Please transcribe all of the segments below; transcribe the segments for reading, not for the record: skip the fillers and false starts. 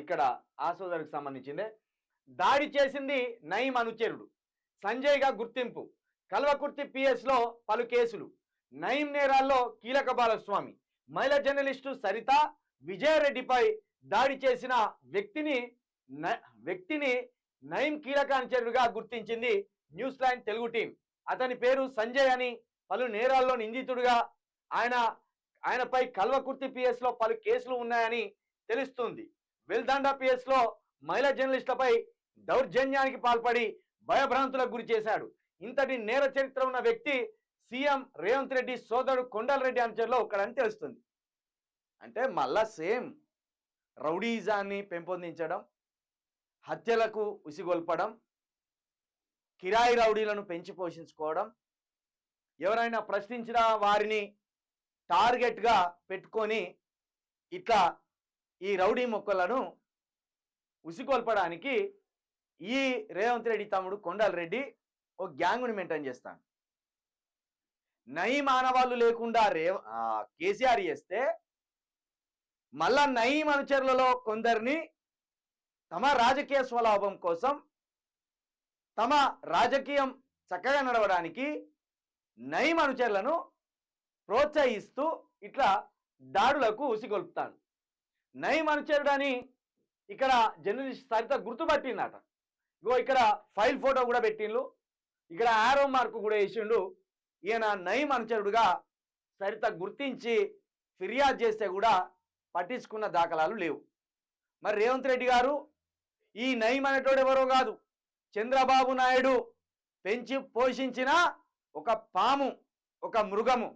ఇక్కడ ఆ సోదరికి సంబంధించిందే. దాడి చేసింది నయీం అనుచరుడు, సంజయ్గా గుర్తింపు. కల్వకుర్తి పిఎస్లో పలు కేసులు. నయీం నేరాల్లో కీలక భాగస్వామి. మహిళా జర్నలిస్టు సరిత విజయారెడ్డిపై దాడి చేసిన వ్యక్తిని నయీం కీలక అనుచరుడుగా గుర్తించింది న్యూస్ లైన్ తెలుగు టీం. అతని పేరు సంజయ్ అని, పలు నేరాల్లో నిందితుడుగా. ఆయనపై కల్వకుర్తి పిఎస్ లో పలు కేసులు ఉన్నాయని తెలుస్తుంది. వెల్దండా పిఎస్ లో మహిళా జర్నలిస్టులపై దౌర్జన్యానికి పాల్పడి భయభ్రాంతులకు గురి చేశాడు. ఇంతటి నేర చరిత్ర ఉన్న వ్యక్తి సీఎం రేవంత్ రెడ్డి సోదరుడు కొండలరెడ్డి అనుచరులో ఒకడని తెలుస్తుంది. అంటే మళ్ళా సేమ్ రౌడీజాన్ని పెంపొందించడం, హత్యలకు ఉసిగొల్పడం, కిరాయి రౌడీలను పెంచి పోషించుకోవడం, ఎవరైనా ప్రశ్నించిన వారిని టార్గెట్గా పెట్టుకొని ఇట్లా ఈ రౌడీ మొక్కలను ఉసిగొల్పడానికి ఈ రేవంత్ రెడ్డి తమ్ముడు కొండలరెడ్డి ఒక గ్యాంగ్ని మెయింటైన్ చేస్తాడు. నయీం ఆనవాళ్ళు లేకుండా కేసీఆర్ చేస్తే మళ్ళా నయీం అనుచరులలో కొందరిని తమ రాజకీయ స్వలాభం కోసం, తమ రాజకీయం చక్కగా నడవడానికి నయీం అనుచరులను ప్రోత్సహిస్తూ ఇట్లా దాడులకు ఉసిగొల్పుతాడు. నయీం అనుచరుడని ఇక్కడ జర్నలిస్ట్ సరిత గుర్తుపట్టిందట. ఇగో ఇక్కడ ఫైల్ ఫోటో కూడా పెట్టిండు, ఇక్కడ ఆరో మార్కు కూడా వేసిండు. ఈయన నయీం అనుచరుడుగా సరిత గుర్తించి ఫిర్యాదు చేస్తే కూడా పట్టించుకున్న దాఖలాలు లేవు. మరి రేవంత్ రెడ్డి గారు ఈ నయీం అనేటోడు ఎవరో కాదు, చంద్రబాబు నాయుడు పెంచి పోషించిన ఒక పాము, ఒక మృగము.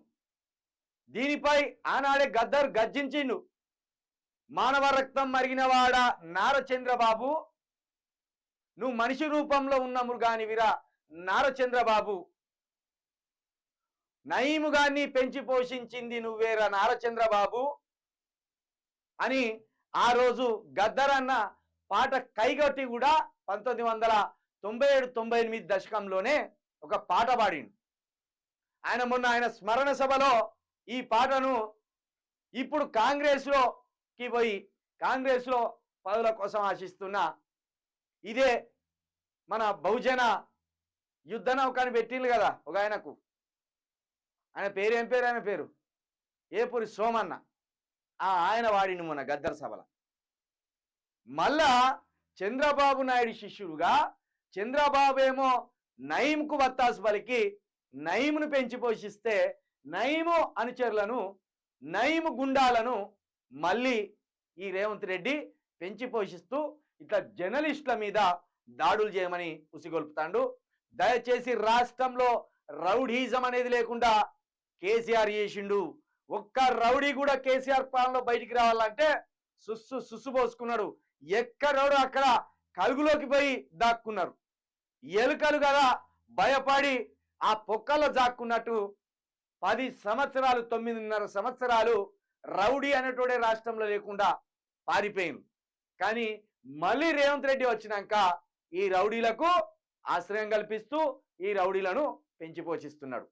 దీనిపై ఆనాడే గద్దర్ గర్జించిండు. మానవ రక్తం మరిగినవాడ నార చంద్రబాబు, నువ్వు మనిషి రూపంలో ఉన్న మృగానివిరా నార చంద్రబాబు, నయీము గారిని పెంచి పోషించింది నువ్వేరా నార చంద్రబాబు అని ఆ రోజు గద్దర్ అన్న పాట కైగొట్టి కూడా 1997-98 దశకంలోనే ఒక పాట పాడిండు. ఆయన స్మరణ సభలో ఈ పాటను ఇప్పుడు కాంగ్రెస్లోకి పోయి కాంగ్రెస్లో పదవుల కోసం ఆశిస్తున్న ఇదే మన బహుజన యుద్ధ నౌకని పెట్టిండు కదా ఒక ఆయనకు. ఆయన పేరు ఏం పేరు? ఆయన పేరు ఏపూరి సోమన్న. ఆయన వాడిని మొన్న గద్దర్ సభలో. మళ్ళా చంద్రబాబు నాయుడు శిష్యుడుగా చంద్రబాబు ఏమో నయీంకు వత్తాసు పలికి నయీంను పెంచి పోషిస్తే నయీము అనుచరులను, నయీము గుండాలను మళ్ళీ ఈ రేవంత్ రెడ్డి పెంచి పోషిస్తూ ఇట్లా జర్నలిస్టుల మీద దాడులు చేయమని ఉసిగొల్పుతాడు. దయచేసి రాష్ట్రంలో రౌడీజం అనేది లేకుండా కేసీఆర్ చేసిండు. ఒక్క రౌడీ కూడా కేసీఆర్ పాలనలో బయటికి రావాలంటే సుస్సు పోసుకున్నాడు. ఎక్కడోడు అక్కడ కలుగులోకి పోయి దాక్కున్నారు. ఎలుకలు కదా భయపడి ఆ పొక్కల్లో దాక్కున్నట్టు 10 సంవత్సరాలు 9.5 సంవత్సరాలు రౌడీ అనేటోడే రాష్ట్రంలో లేకుండా పారిపోయింది. కానీ మళ్ళీ రేవంత్ రెడ్డి వచ్చినాక ఈ రౌడీలకు ఆశ్రయం కల్పిస్తూ ఈ రౌడీలను పెంచి పోషిస్తున్నాడు.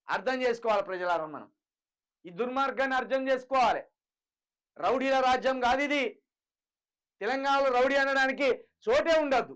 అర్థం చేసుకోవాలి ప్రజలారా, మనం ఈ దుర్మార్గాన్ని అర్థం చేసుకోవాలి. రౌడీల రాజ్యం కాదు ఇది. తెలంగాణలో రౌడీ అనడానికి చోటే ఉండద్దు.